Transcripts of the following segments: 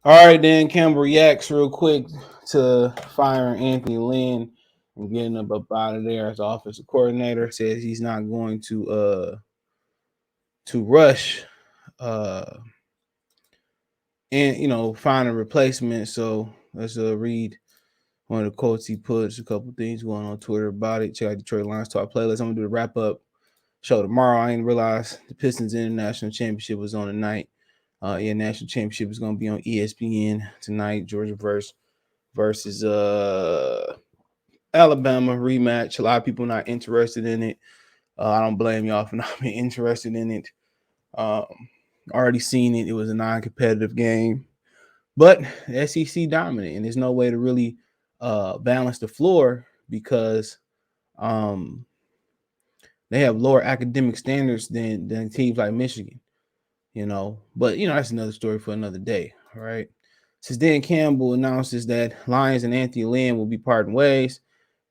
All right, then Campbell reacts real quick to firing Anthony Lynn and getting him up out of there as offensive coordinator. Says he's not going to rush uh and find a replacement. So let's read one of the quotes he puts. A couple things going on Twitter about it. Check out Detroit Lions Talk playlist. I'm gonna do the wrap up show tomorrow. I didn't realize the Pistons International Championship was on tonight. National Championship is gonna be on ESPN tonight. Georgia versus Alabama rematch. A lot of people not interested in it. I don't blame y'all for not being interested in it. Um, already seen it. It was a non-competitive game, but the SEC dominant, and there's no way to really balance the floor because um, they have lower academic standards than teams like Michigan. But that's another story for another day. All right. Since Dan Campbell announces that Lions and Anthony Lynn will be parting ways,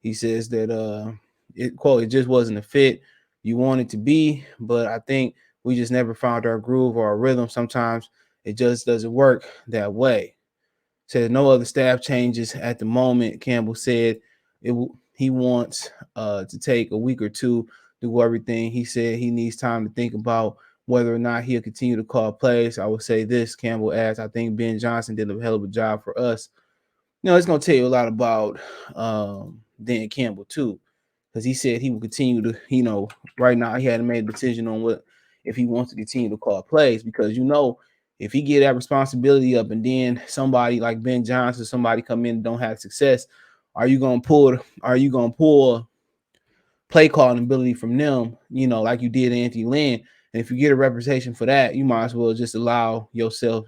he says that it just wasn't a fit you want it to be, but I think we just never found our groove or our rhythm. Sometimes it just doesn't work that way. Said no other staff changes at the moment. Campbell said he wants to take a week or two to do everything. He said he needs time to think about whether or not he'll continue to call plays. I would say this, Campbell adds, I think Ben Johnson did a hell of a job for us. It's going to tell you a lot about Dan Campbell, too, because he said he will continue to, right now he hadn't made a decision on if he wants to continue to call plays because, if he get that responsibility up and then somebody like Ben Johnson, somebody come in and don't have success, are you going to pull play calling ability from them, like you did Anthony Lynn? And if you get a reputation for that, you might as well just allow yourself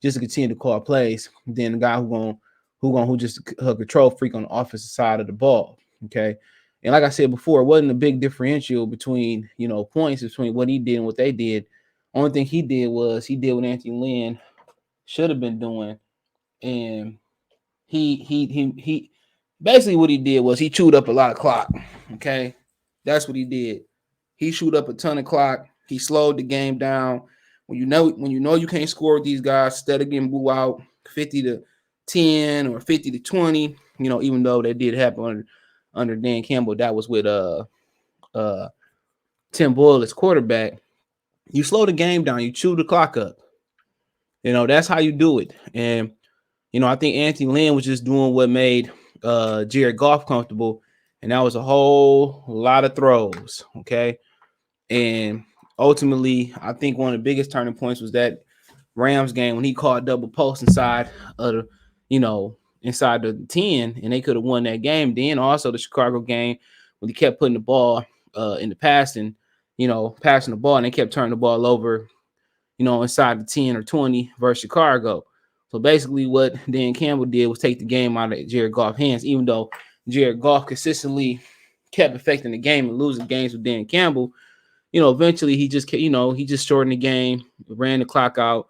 just to continue to call plays. Then the guy who just a control freak on the offensive side of the ball. Okay. And like I said before, it wasn't a big differential between, points between what he did and what they did. Only thing he did what Anthony Lynn should have been doing. And he basically what he did was he chewed up a lot of clock. Okay. That's what he did. He chewed up a ton of clock. He slowed the game down. When you know you can't score with these guys, instead of getting blew out 50-10 or 50-20, even though that did happen under Dan Campbell, that was with Tim Boyle as quarterback. You slow the game down, you chew the clock up. That's how you do it. And I think Anthony Lynn was just doing what made Jared Goff comfortable, and that was a whole lot of throws. Okay. And ultimately, I think one of the biggest turning points was that Rams game when he caught double post inside of inside the 10, and they could have won that game. Then also the Chicago game when he kept putting the ball in the passing, passing the ball, and they kept turning the ball over, inside the 10 or 20 versus Chicago. So basically what Dan Campbell did was take the game out of Jared Goff's hands, even though Jared Goff consistently kept affecting the game and losing games with Dan Campbell. Eventually he just shortened the game, ran the clock out.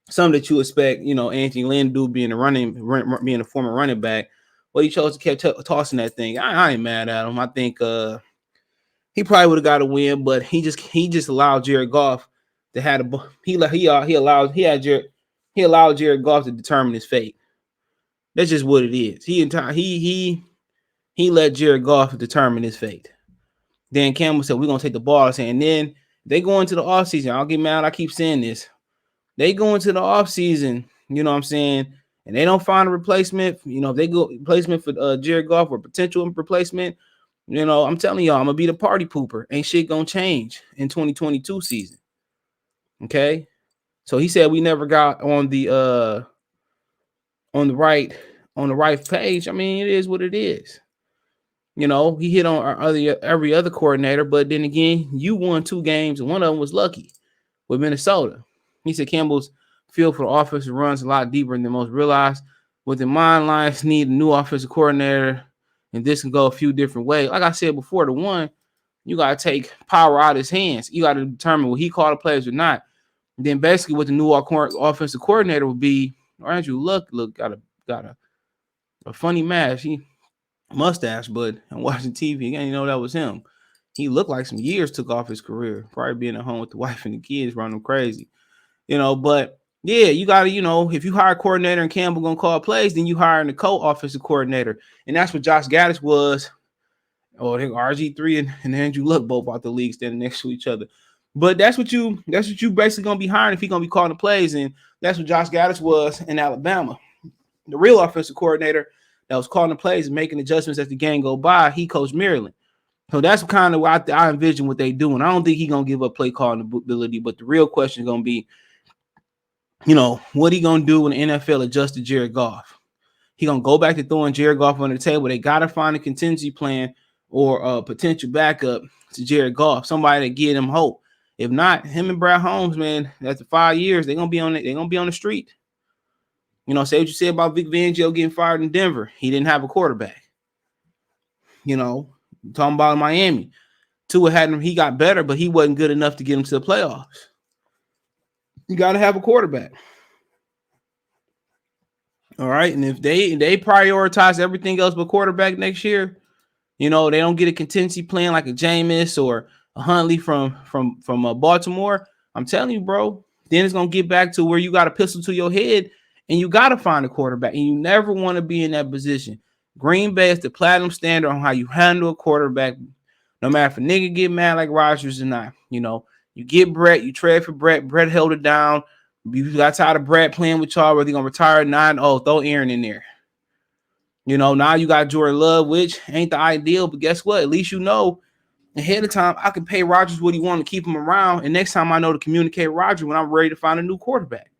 Something that you expect, Anthony Lynn do being a former running back. But he chose to keep tossing that thing. I ain't mad at him. I think he probably would have got a win, but he just allowed Jared Goff to have the he allowed Jared Goff to determine his fate. That's just what it is. He let Jared Goff determine his fate. Dan Campbell said, we're going to take the ball. And then they go into the offseason. I'll get mad. I keep saying this. They go into the offseason, you know what I'm saying, and they don't find a replacement. If they go replacement for Jared Goff or potential replacement, I'm telling y'all, I'm going to be the party pooper. Ain't shit going to change in 2022 season. Okay? So he said we never got on the right page. I mean, it is what it is. He hit on every other coordinator, but then again, you won 2 games, and one of them was lucky with Minnesota. He said Campbell's feel for the offensive runs a lot deeper than most realize. Within mind Lions need a new offensive coordinator, and this can go a few different ways. Like I said before, the one, you got to take power out of his hands. You got to determine will he call the plays or not. And then basically what the new offensive coordinator will be, Andrew Luck got a funny mask. He mustache, but I'm watching TV again, that was him. He looked like some years took off his career, probably being at home with the wife and the kids, running crazy. But Yeah, you got to, if you hire a coordinator and Campbell going to call plays, then you hiring the co-offensive coordinator. And that's what Josh Gaddis was. Oh, RG3 and Andrew Luck both out the league standing next to each other. But that's what you basically going to be hiring if he's going to be calling the plays. And that's what Josh Gaddis was in Alabama. The real offensive coordinator that was calling the plays and making adjustments as the game go by, he coached Maryland. So that's kind of what I envision what they doing. I don't think he's going to give up play calling ability, but the real question is going to be, what he going to do when the NFL adjusts to Jared Goff? He going to go back to throwing Jared Goff on the table. They got to find a contingency plan or a potential backup to Jared Goff, somebody to give him hope. If not, him and Brad Holmes, man, after 5 years, they're going to be on it. They're going to be on the street. Say what you said about Vic Fangio getting fired in Denver. He didn't have a quarterback. Talking about Miami. Tua had him, he got better, but he wasn't good enough to get him to the playoffs. You got to have a quarterback. All right. And if they prioritize everything else but quarterback next year, they don't get a contingency plan like a Jameis or a Huntley from Baltimore. I'm telling you, bro, then it's going to get back to where you got a pistol to your head and you got to find a quarterback. And you never want to be in that position. Green Bay is the platinum standard on how you handle a quarterback. No matter if a nigga get mad like Rodgers or not, you get Brett, you trade for Brett. Brett held it down. You got tired of Brett playing with y'all, whether you're going to retire or not. Oh, throw Aaron in there. Now you got Jordan Love, which ain't the ideal, but guess what? At least ahead of time, I can pay Rodgers what he wants to keep him around. And next time I know to communicate Rodgers when I'm ready to find a new quarterback.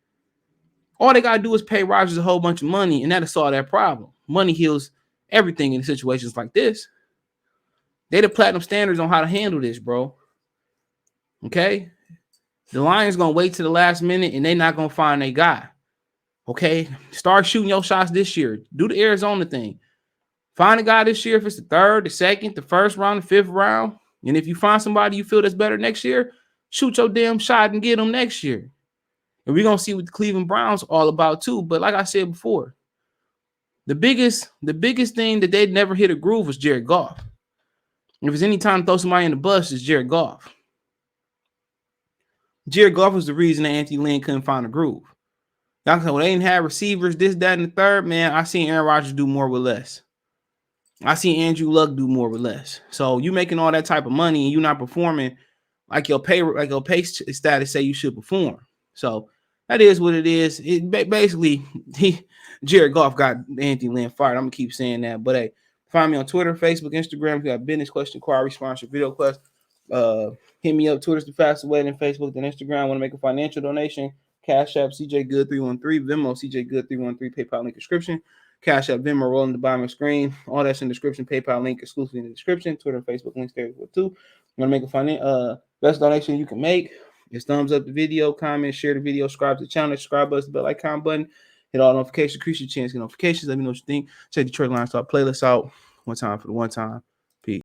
All they got to do is pay Rodgers a whole bunch of money, and that'll solve that problem. Money heals everything in situations like this. They the platinum standards on how to handle this, bro. Okay? The Lions going to wait to the last minute, and they not going to find a guy. Okay? Start shooting your shots this year. Do the Arizona thing. Find a guy this year if it's the third, the second, the first round, the fifth round. And if you find somebody you feel that's better next year, shoot your damn shot and get them next year. And we're going to see what the Cleveland Browns are all about too. But like I said before, the biggest thing that they'd never hit a groove was Jared Goff. If there's any time to throw somebody in the bus, it's Jared Goff. Jared Goff was the reason that Antthony Lynn couldn't find a groove. Y'all say, well, they didn't have receivers, this, that, and the third. Man, I seen Aaron Rodgers do more with less. I seen Andrew Luck do more with less. So you making all that type of money and you're not performing like your pay status say you should perform. So that is what it is. It basically Jared Goff got Antthony Lynn fired. I'm gonna keep saying that. But hey, find me on Twitter, Facebook, Instagram. If you got business question, inquiry, sponsor, video quest. Hit me up. Twitter's the fastest way than Facebook than Instagram. Want to make a financial donation? Cash App CJ Good 313, Venmo CJ Good 313, PayPal link description. Cash App, Venmo, rolling the bottom of the screen. All that's in the description. PayPal link exclusively in the description. Twitter and Facebook links there too. You want to make a best donation you can make is thumbs up the video, comment, share the video, subscribe to the channel, subscribe us, the bell icon button, hit all notifications, increase your chance to get notifications. Let me know what you think. Check Detroit Lions Talk playlist out one time for the one time. Peace.